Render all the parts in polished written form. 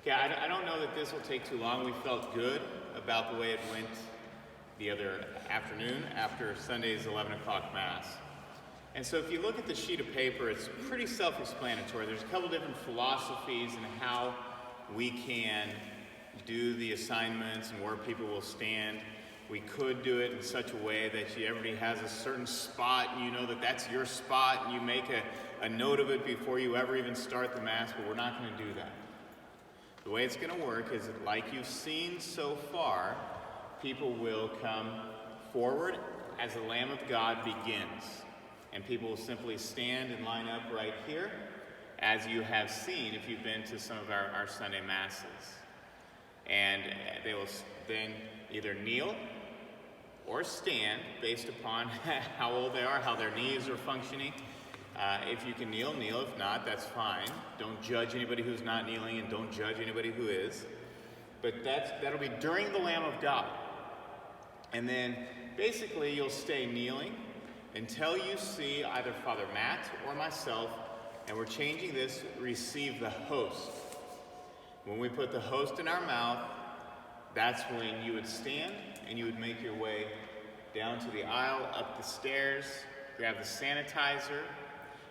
Okay, I don't know that this will take too long. We felt good about the way it went the other afternoon after Sunday's 11 o'clock Mass. And so if you look at the sheet of paper, it's pretty self-explanatory. There's a couple different philosophies in how we can do the assignments and where people will stand. We could do it in such a way that everybody has a certain spot and you know that that's your spot and you make a note of it before you ever even start the Mass, but we're not going to do that. The way it's going to work is that, like you've seen so far, people will come forward as the Lamb of God begins. And people will simply stand and line up right here, as you have seen if you've been to some of our Sunday Masses. And they will then either kneel or stand based upon how old they are, how their knees are functioning. If you can kneel, kneel. If not, that's fine. Don't judge anybody who's not kneeling and don't judge anybody who is. But that'll be during the Lamb of God. And then basically you'll stay kneeling until you see either Father Matt or myself, and we're changing this, receive the host. When we put the host in our mouth, that's when you would stand and you would make your way down to the aisle, up the stairs, grab the sanitizer,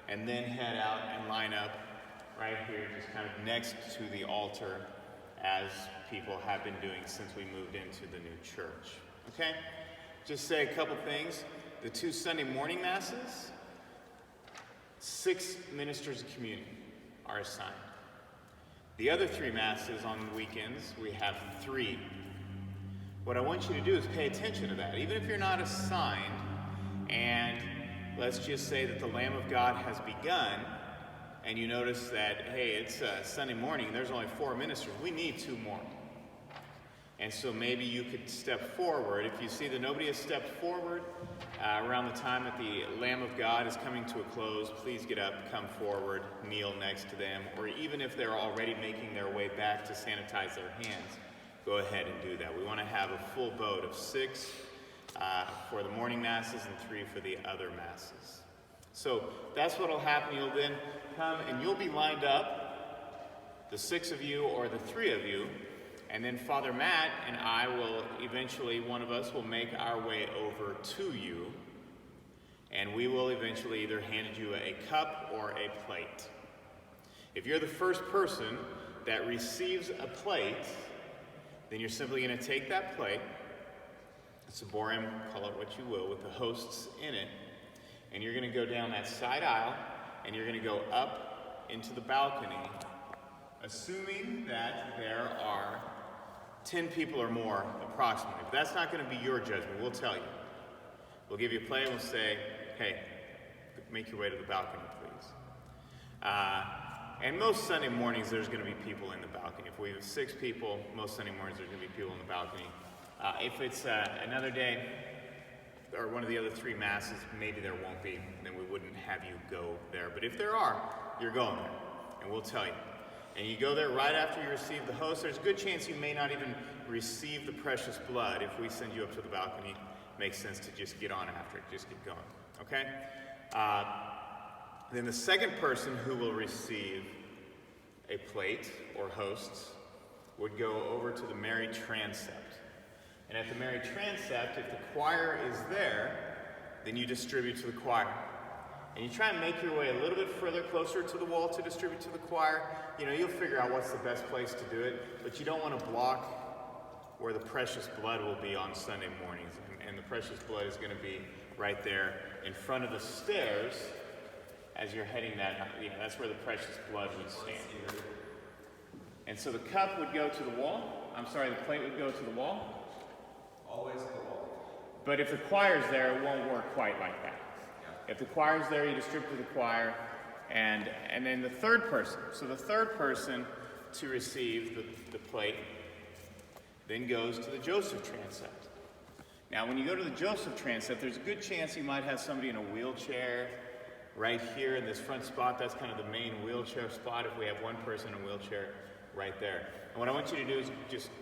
and then head out and line up right here, just kind of next to the altar, as people have been doing since we moved into the new church. Okay? Just say a couple things. The 2 Sunday morning Masses, 6 ministers of communion are assigned. The other 3 Masses on the weekends, we have 3. What I want you to do is pay attention to that. Even if you're not assigned, and let's just say that the Lamb of God has begun, and you notice that, hey, it's Sunday morning, there's only 4 ministers. We need 2 more. And so maybe you could step forward. If you see that nobody has stepped forward around the time that the Lamb of God is coming to a close, please get up, come forward, kneel next to them. Or even if they're already making their way back to sanitize their hands, go ahead and do that. We want to have a full boat of 6 for the morning Masses and 3 for the other Masses. So that's what will happen. You'll then come and you'll be lined up, the 6 of you or the 3 of you, and then Father Matt and I will eventually, one of us will make our way over to you, and we will eventually either hand you a cup or a plate. If you're the first person that receives a plate, then you're simply going to take that plate, ciborium, call it what you will, with the hosts in it, and you're going to go down that side aisle, and you're going to go up into the balcony, assuming that there are 10 people or more approximately. But that's not going to be your judgment. We'll tell you. We'll give you a plate and we'll say, hey, make your way to the balcony, please. And most Sunday mornings, there's going to be people in the balcony. If we have 6 people, most Sunday mornings, there's going to be people in the balcony. If it's another day, or one of the other 3 Masses, maybe there won't be, then we wouldn't have you go there. But if there are, you're going there, and we'll tell you. And you go there right after you receive the host. There's a good chance you may not even receive the precious blood. If we send you up to the balcony, it makes sense to just get on after it, just get going, okay? Then the second person who will receive a plate or hosts would go over to the Mary Transept. And at the Mary Transept, if the choir is there, then you distribute to the choir. And you try and make your way a little bit further, closer to the wall to distribute to the choir. You know, you'll figure out what's the best place to do it, but you don't want to block where the precious blood will be on Sunday mornings. And the precious blood is going to be right there in front of the stairs as you're heading that. You know, that's where the precious blood would stand. And so the cup would go to the wall. The plate would go to the wall. Always to the wall. But if the choir's there, it won't work quite like that. If the choir's there, you distribute to the choir, and then the third person. So the third person to receive the plate then goes to the Joseph Transept. Now, when you go to the Joseph Transept, there's a good chance you might have somebody in a wheelchair right here in this front spot. That's kind of the main wheelchair spot if we have one person in a wheelchair right there. And what I want you to do is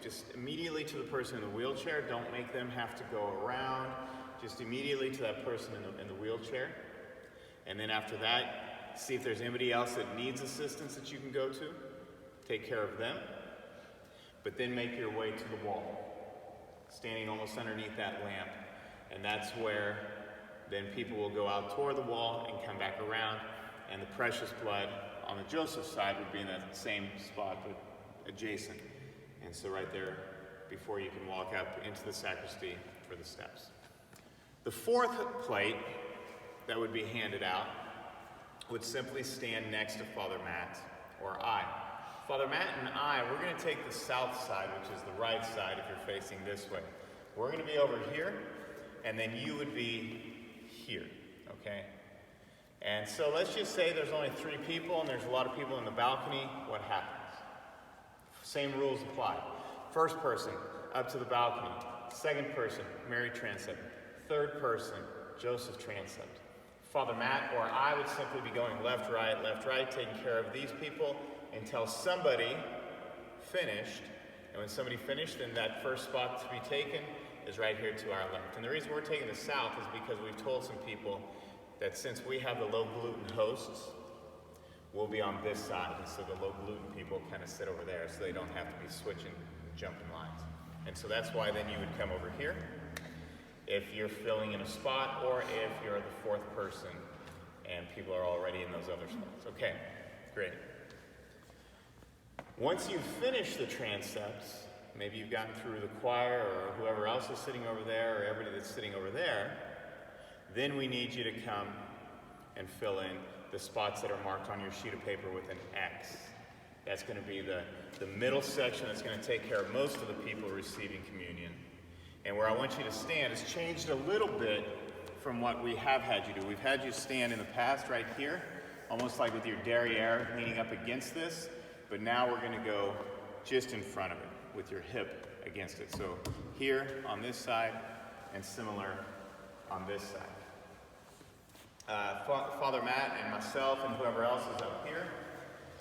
just immediately to the person in the wheelchair. Don't make them have to go around. Just immediately to that person in the wheelchair. And then after that, see if there's anybody else that needs assistance that you can go to. Take care of them. but then make your way to the wall, standing almost underneath that lamp. And that's where then people will go out toward the wall and come back around, and the precious blood on the Joseph side would be in that same spot, but adjacent. And so right there, before you can walk up into the sacristy for the steps. The fourth plate that would be handed out would simply stand next to Father Matt or I. Father Matt and I, we're going to take the south side, which is the right side if you're facing this way. We're going to be over here, and then you would be here, okay? And so let's just say there's only 3 people and there's a lot of people in the balcony. What happens? Same rules apply. First person, up to the balcony. Second person, Mary transept. Third person, Joseph transept. Father Matt or I would simply be going left, right, taking care of these people until somebody finished. And when somebody finished, then that first spot to be taken is right here to our left. And the reason we're taking the south is because we've told some people that since we have the low gluten hosts, we'll be on this side. And so the low gluten people kind of sit over there so they don't have to be switching, jumping lines. And so that's why then you would come over here if you're filling in a spot or if you're the fourth person and people are already in those other spots. Okay, great. Once you've finished the transepts, maybe you've gotten through the choir or whoever else is sitting over there or everybody that's sitting over there, then we need you to come and fill in the spots that are marked on your sheet of paper with an X. That's going to be the middle section that's going to take care of most of the people receiving communion. And where I want you to stand is changed a little bit from what we have had you do. We've had you stand in the past right here, almost like with your derriere leaning up against this, but now we're going to go just in front of it with your hip against it. So here on this side and similar on this side. Father Matt and myself and whoever else is up here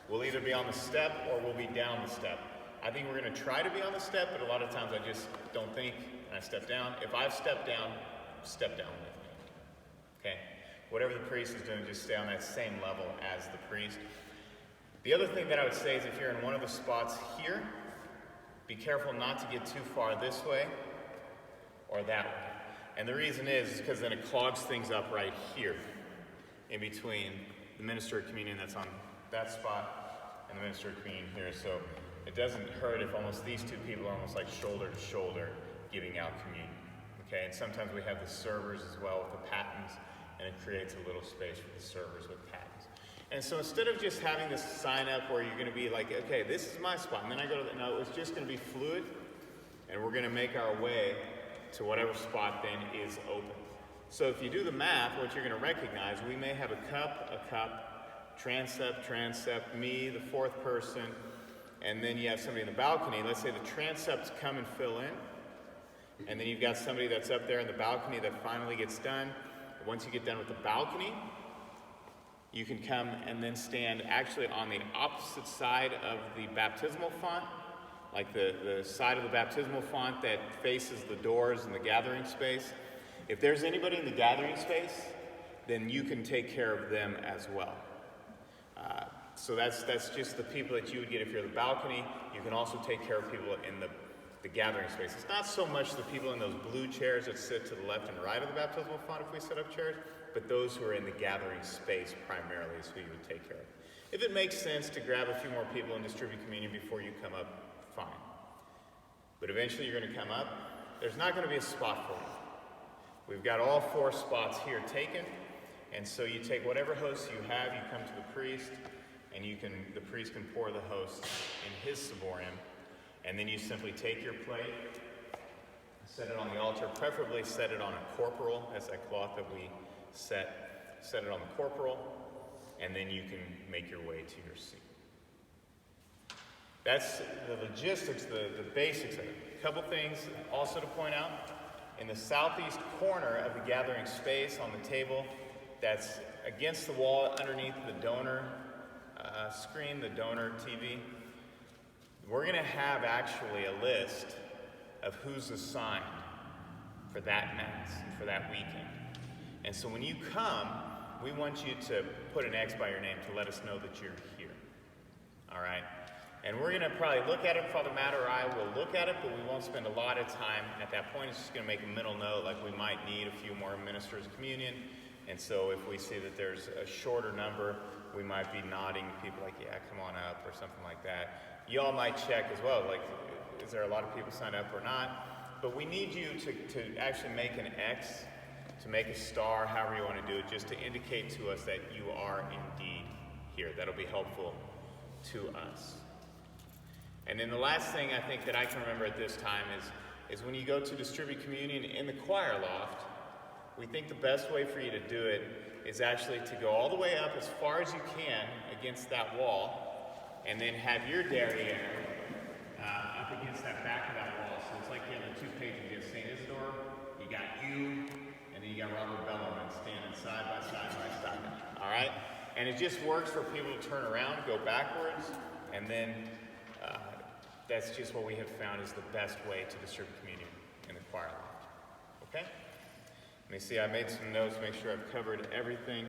will either be on the step or we'll be down the step. I think we're going to try to be on the step, but a lot of times I just don't think and I step down. If I've stepped down with me. Okay? Whatever the priest is doing, just stay on that same level as the priest. The other thing that I would say is if you're in one of the spots here, be careful not to get too far this way or that way. And the reason is because then it clogs things up right here in between the minister of communion that's on that spot and the minister of communion here. So it doesn't hurt if almost these two people are almost like shoulder to shoulder giving out communion. Okay, and sometimes we have the servers as well with the patens, and it creates a little space for the servers with patens. And so instead of just having this sign up where you're going to be like, okay, this is my spot, and then I go to the, no, it's just going to be fluid, and we're going to make our way to whatever spot then is open. So if you do the math, what you're going to recognize, we may have a cup, transept, me, the fourth person, and then you have somebody in the balcony. Let's say the transepts come and fill in, and then you've got somebody that's up there in the balcony that finally gets done. Once you get done with the balcony, you can come and then stand actually on the opposite side of the baptismal font, like the side of the baptismal font that faces the doors and the gathering space. If there's anybody in the gathering space, then you can take care of them as well. So that's just the people that you would get if you're in the balcony. You can also take care of people in the gathering space. It's not so much the people in those blue chairs that sit to the left and right of the baptismal font if we set up chairs, but those who are in the gathering space primarily is who you would take care of. If it makes sense to grab a few more people and distribute communion before you come up, fine. But eventually you're going to come up. There's not going to be a spot for you. We've got all 4 spots here taken, and so you take whatever hosts you have, you come to the priest, and the priest can pour the host in his ciborium, and then you simply take your plate, set it on the altar, preferably set it on a corporal, that's that cloth that we set it on the corporal, and then you can make your way to your seat. That's the logistics, the basics of it. A couple things also to point out. In the southeast corner of the gathering space on the table that's against the wall underneath the donor screen, the donor TV, we're going to have actually a list of who's assigned for that Mass and for that weekend. And so when you come, we want you to put an X by your name to let us know that you're here. All right? And we're gonna probably look at it, Father Matt or I will look at it, but we won't spend a lot of time at that point. It's just gonna make a mental note, like we might need a few more ministers of communion. And so if we see that there's a shorter number, we might be nodding to people like, yeah, come on up, or something like that. You all might check as well, like, is there a lot of people signed up or not? But we need you to actually make an X, to make a star, however you want to do it, just to indicate to us that you are indeed here. That'll be helpful to us. And then the last thing I think that I can remember at this time is when you go to distribute communion in the choir loft, we think the best way for you to do it is actually to go all the way up as far as you can against that wall, and then have your derriere up against that back of that wall. So it's like you have the two pages against St. Isidore, you got you, and then you got Robert Bellarmine standing side by side by side. All right? And it just works for people to turn around, go backwards, and then that's just what we have found is the best way to distribute communion in the choir loft. Okay? Let me see, I made some notes, make sure I've covered everything.